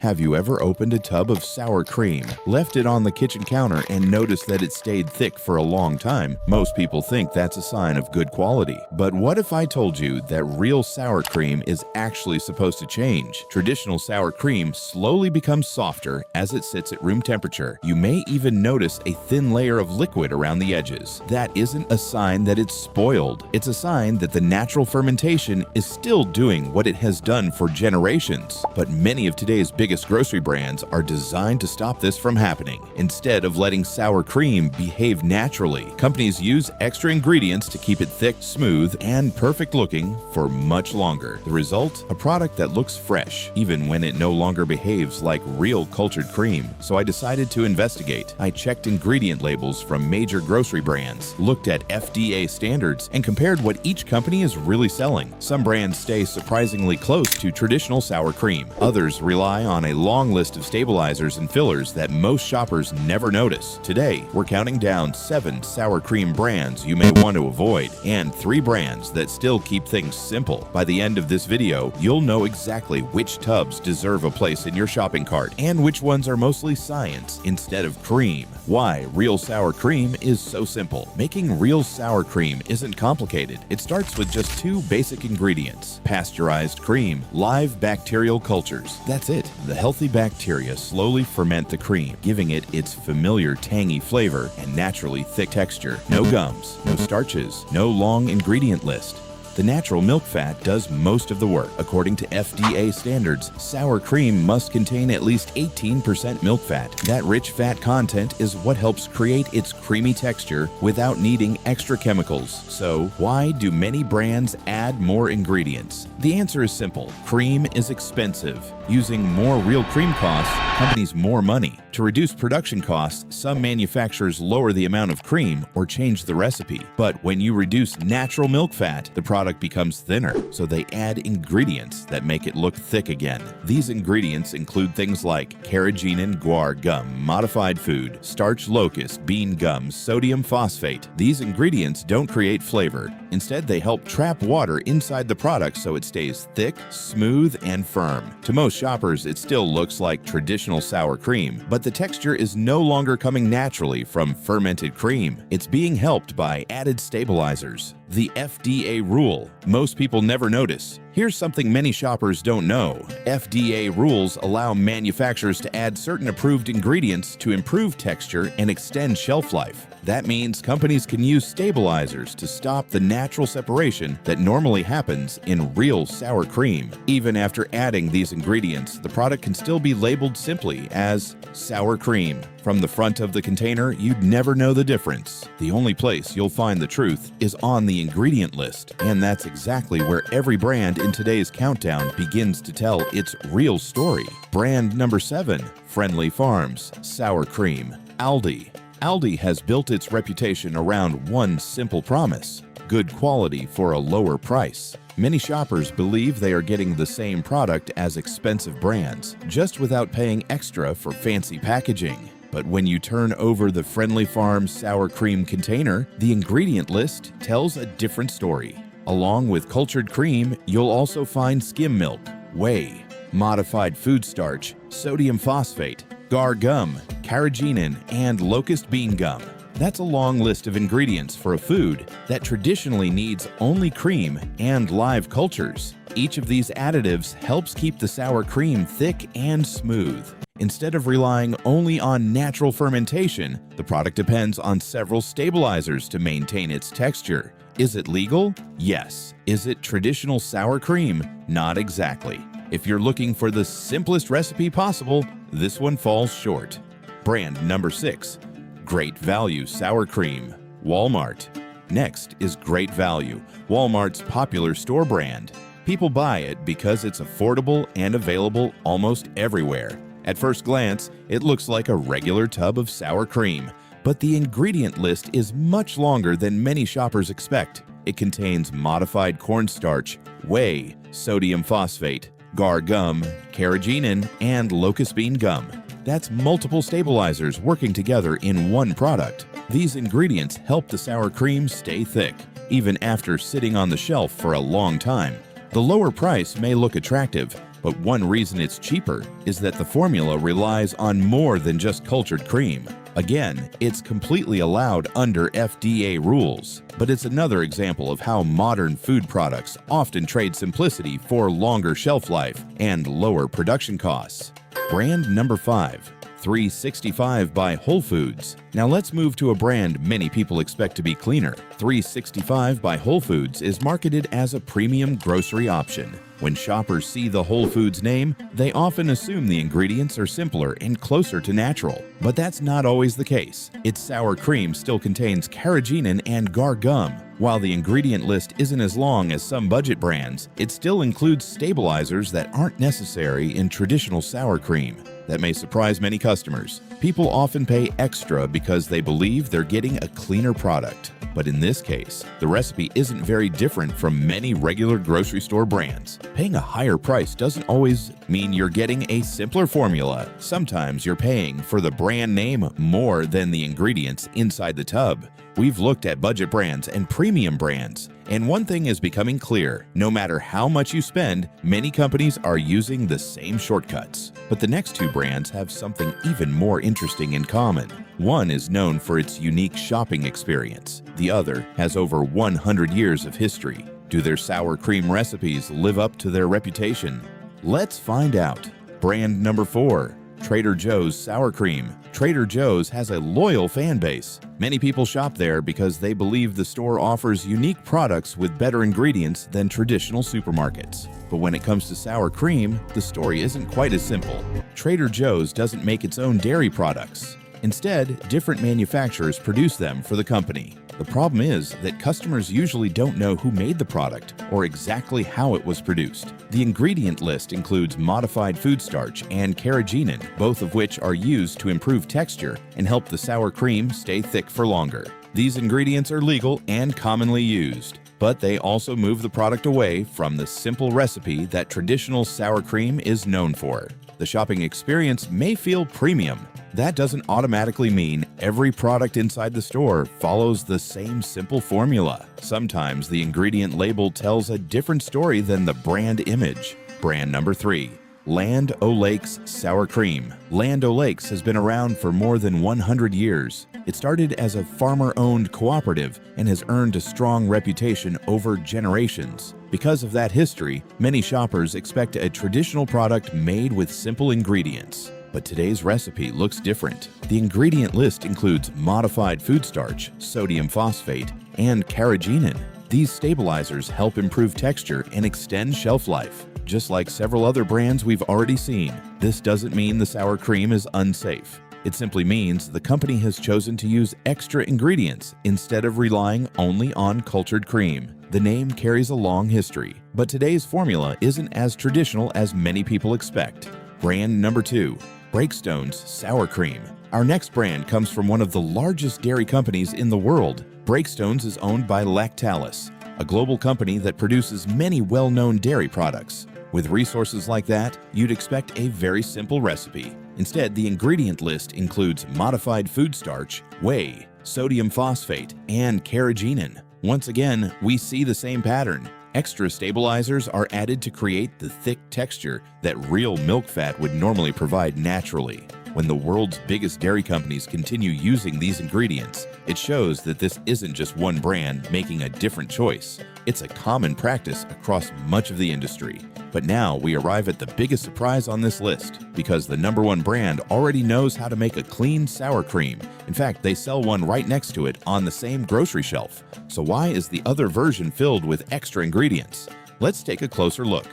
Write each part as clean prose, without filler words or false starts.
Have you ever opened a tub of sour cream, left it on the kitchen counter, and noticed that it stayed thick for a long time? Most people think that's a sign of good quality. But what if I told you that real sour cream is actually supposed to change? Traditional sour cream slowly becomes softer as it sits at room temperature. You may even notice a thin layer of liquid around the edges. That isn't a sign that it's spoiled. It's a sign that the natural fermentation is still doing what it has done for generations. But many of today's biggest grocery brands are designed to stop this from happening. Instead of letting sour cream behave naturally, companies use extra ingredients to keep it thick, smooth, and perfect looking for much longer. The result? A product that looks fresh, even when it no longer behaves like real cultured cream. So I decided to investigate. I checked ingredient labels from major grocery brands, looked at FDA standards, and compared what each company is really selling. Some brands stay surprisingly close to traditional sour cream. Others rely on a long list of stabilizers and fillers that most shoppers never notice. Today, we're counting down 7 sour cream brands you may want to avoid, and 3 brands that still keep things simple. By the end of this video, you'll know exactly which tubs deserve a place in your shopping cart, and which ones are mostly science instead of cream. Why real sour cream is so simple. Making real sour cream isn't complicated. It starts with just 2 basic ingredients: pasteurized cream, live bacterial cultures. That's it. The healthy bacteria slowly ferment the cream, giving it its familiar tangy flavor and naturally thick texture. No gums, no starches, no long ingredient list. The natural milk fat does most of the work. According to FDA standards, sour cream must contain at least 18% milk fat. That rich fat content is what helps create its creamy texture without needing extra chemicals. So, why do many brands add more ingredients? The answer is simple. Cream is expensive. Using more real cream costs companies more money. To reduce production costs, some manufacturers lower the amount of cream or change the recipe. But when you reduce natural milk fat, the product becomes thinner, so they add ingredients that make it look thick again. These ingredients include things like carrageenan guar gum, modified food, starch locust, bean gum, sodium phosphate. These ingredients don't create flavor. Instead, they help trap water inside the product so it stays thick, smooth, and firm. To most shoppers, it still looks like traditional sour cream, but the texture is no longer coming naturally from fermented cream. It's being helped by added stabilizers. The FDA rule. Most people never notice. Here's something many shoppers don't know. FDA rules allow manufacturers to add certain approved ingredients to improve texture and extend shelf life. That means companies can use stabilizers to stop the natural separation that normally happens in real sour cream. Even after adding these ingredients, the product can still be labeled simply as sour cream. From the front of the container, you'd never know the difference. The only place you'll find the truth is on the ingredient list, and that's exactly where every brand in today's countdown begins to tell its real story. Brand number 7, Friendly Farms Sour Cream. Aldi. Aldi has built its reputation around one simple promise: good quality for a lower price. Many shoppers believe they are getting the same product as expensive brands, just without paying extra for fancy packaging. But when you turn over the Friendly Farms sour cream container, the ingredient list tells a different story. Along with cultured cream, you'll also find skim milk, whey, modified food starch, sodium phosphate, guar gum, carrageenan, and locust bean gum. That's a long list of ingredients for a food that traditionally needs only cream and live cultures. Each of these additives helps keep the sour cream thick and smooth. Instead of relying only on natural fermentation, the product depends on several stabilizers to maintain its texture. Is it legal? Yes. Is it traditional sour cream? Not exactly. If you're looking for the simplest recipe possible, this one falls short. Brand number 6, Great Value Sour Cream. Walmart. Next is Great Value, Walmart's popular store brand. People buy it because it's affordable and available almost everywhere. At first glance, it looks like a regular tub of sour cream, but the ingredient list is much longer than many shoppers expect. It contains modified cornstarch, whey, sodium phosphate, guar gum, carrageenan, and locust bean gum. That's multiple stabilizers working together in one product. These ingredients help the sour cream stay thick, even after sitting on the shelf for a long time. The lower price may look attractive, But one reason it's cheaper is that the formula relies on more than just cultured cream. Again, it's completely allowed under FDA rules, but it's another example of how modern food products often trade simplicity for longer shelf life and lower production costs. Brand number 5. 365 by Whole Foods. Now let's move to a brand many people expect to be cleaner. 365 by Whole Foods is marketed as a premium grocery option. When shoppers see the Whole Foods name, they often assume the ingredients are simpler and closer to natural. But that's not always the case. Its sour cream still contains carrageenan and guar gum. While the ingredient list isn't as long as some budget brands, it still includes stabilizers that aren't necessary in traditional sour cream. That may surprise many customers. People often pay extra because they believe they're getting a cleaner product. But in this case, the recipe isn't very different from many regular grocery store brands. Paying a higher price doesn't always mean you're getting a simpler formula. Sometimes you're paying for the brand name more than the ingredients inside the tub. We've looked at budget brands and premium brands, and one thing is becoming clear. No matter how much you spend, many companies are using the same shortcuts. But the next two brands have something even more interesting in common. One is known for its unique shopping experience. The other has over 100 years of history. Do their sour cream recipes live up to their reputation? Let's find out. Brand number 4. Trader Joe's Sour Cream. Trader Joe's has a loyal fan base. Many people shop there because they believe the store offers unique products with better ingredients than traditional supermarkets. But when it comes to sour cream, the story isn't quite as simple. Trader Joe's doesn't make its own dairy products. Instead, different manufacturers produce them for the company. The problem is that customers usually don't know who made the product or exactly how it was produced. The ingredient list includes modified food starch and carrageenan, both of which are used to improve texture and help the sour cream stay thick for longer. These ingredients are legal and commonly used, but they also move the product away from the simple recipe that traditional sour cream is known for. The shopping experience may feel premium. That doesn't automatically mean every product inside the store follows the same simple formula. Sometimes the ingredient label tells a different story than the brand image. Brand number 3. Land O'Lakes Sour Cream. Land O'Lakes has been around for more than 100 years. It started as a farmer-owned cooperative and has earned a strong reputation over generations. Because of that history, many shoppers expect a traditional product made with simple ingredients. But today's recipe looks different. The ingredient list includes modified food starch, sodium phosphate, and carrageenan. These stabilizers help improve texture and extend shelf life. Just like several other brands we've already seen, this doesn't mean the sour cream is unsafe. It simply means the company has chosen to use extra ingredients instead of relying only on cultured cream. The name carries a long history, but today's formula isn't as traditional as many people expect. Brand number 2. Breakstone's Sour Cream. Our next brand comes from one of the largest dairy companies in the world. Breakstone's is owned by Lactalis, a global company that produces many well-known dairy products. With resources like that, you'd expect a very simple recipe. Instead, the ingredient list includes modified food starch, whey, sodium phosphate, and carrageenan. Once again, we see the same pattern. Extra stabilizers are added to create the thick texture that real milk fat would normally provide naturally. When the world's biggest dairy companies continue using these ingredients, it shows that this isn't just one brand making a different choice. It's a common practice across much of the industry. But now we arrive at the biggest surprise on this list, because the number 1 brand already knows how to make a clean sour cream. In fact, they sell one right next to it on the same grocery shelf. So why is the other version filled with extra ingredients? Let's take a closer look.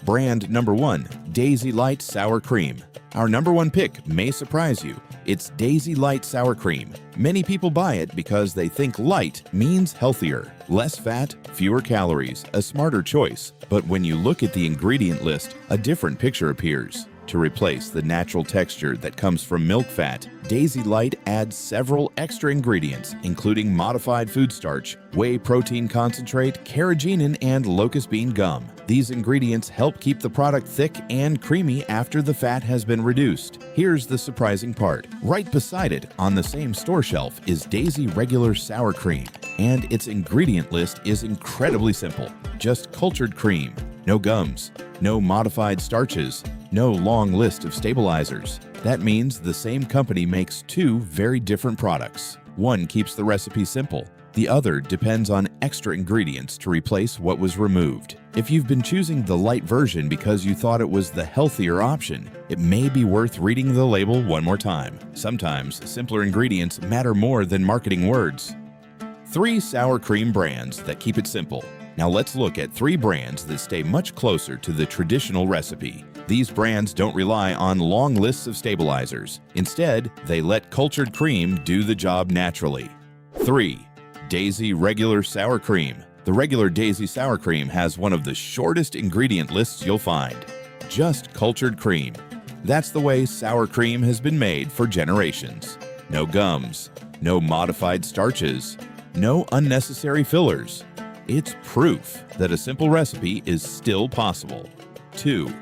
Brand number 1, Daisy Light Sour Cream. Our number 1 pick may surprise you. It's Daisy Light Sour Cream. Many people buy it because they think light means healthier, less fat, fewer calories, a smarter choice. But when you look at the ingredient list, a different picture appears. To replace the natural texture that comes from milk fat, Daisy Light adds several extra ingredients, including modified food starch, whey protein concentrate, carrageenan, and locust bean gum. These ingredients help keep the product thick and creamy after the fat has been reduced. Here's the surprising part. Right beside it, on the same store shelf, is Daisy Regular Sour Cream, and its ingredient list is incredibly simple. Just cultured cream, no gums, no modified starches, no long list of stabilizers. That means the same company makes two very different products. One keeps the recipe simple. The other depends on extra ingredients to replace what was removed. If you've been choosing the light version because you thought it was the healthier option, it may be worth reading the label one more time. Sometimes simpler ingredients matter more than marketing words. 3 sour cream brands that keep it simple. Now let's look at 3 brands that stay much closer to the traditional recipe. These brands don't rely on long lists of stabilizers. Instead, they let cultured cream do the job naturally. 3. Daisy Regular Sour Cream. The regular Daisy Sour Cream has one of the shortest ingredient lists you'll find. Just cultured cream. That's the way sour cream has been made for generations. No gums, no modified starches, no unnecessary fillers. It's proof that a simple recipe is still possible. 2.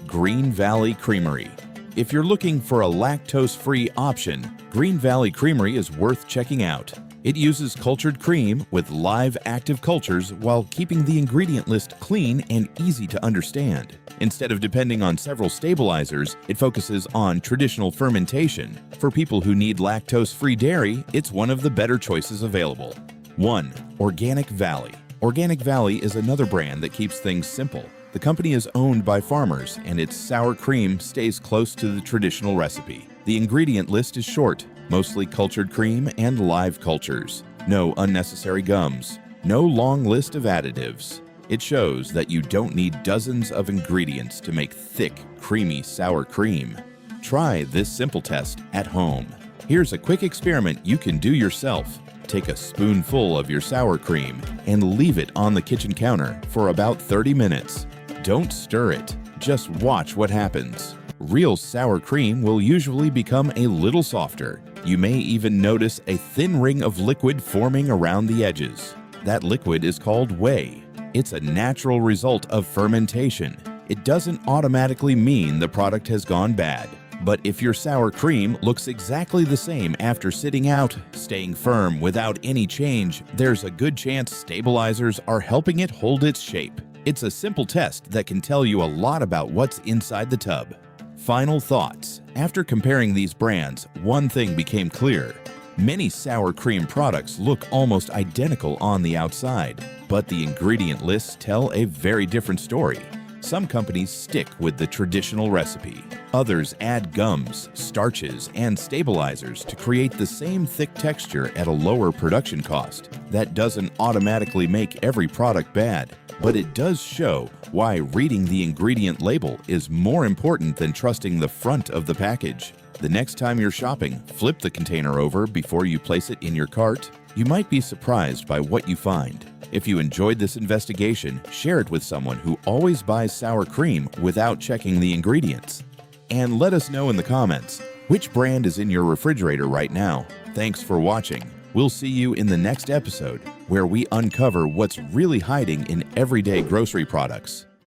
Green Valley Creamery. If you're looking for a lactose-free option, Green Valley Creamery is worth checking out. It uses cultured cream with live active cultures while keeping the ingredient list clean and easy to understand. Instead of depending on several stabilizers, it focuses on traditional fermentation. For people who need lactose-free dairy, it's one of the better choices available. 1. Organic Valley. Organic Valley is another brand that keeps things simple. The company is owned by farmers, and its sour cream stays close to the traditional recipe. The ingredient list is short, mostly cultured cream and live cultures. No unnecessary gums. No long list of additives. It shows that you don't need dozens of ingredients to make thick, creamy sour cream. Try this simple test at home. Here's a quick experiment you can do yourself. Take a spoonful of your sour cream and leave it on the kitchen counter for about 30 minutes. Don't stir it. Just watch what happens. Real sour cream will usually become a little softer. You may even notice a thin ring of liquid forming around the edges. That liquid is called whey. It's a natural result of fermentation. It doesn't automatically mean the product has gone bad. But if your sour cream looks exactly the same after sitting out, staying firm without any change, there's a good chance stabilizers are helping it hold its shape. It's a simple test that can tell you a lot about what's inside the tub. Final thoughts. After comparing these brands, one thing became clear. Many sour cream products look almost identical on the outside, but the ingredient lists tell a very different story. Some companies stick with the traditional recipe. Others add gums, starches, and stabilizers to create the same thick texture at a lower production cost. That doesn't automatically make every product bad, but it does show why reading the ingredient label is more important than trusting the front of the package. The next time you're shopping, flip the container over before you place it in your cart. You might be surprised by what you find. If you enjoyed this investigation, share it with someone who always buys sour cream without checking the ingredients. And let us know in the comments, which brand is in your refrigerator right now? Thanks for watching. We'll see you in the next episode, where we uncover what's really hiding in everyday grocery products.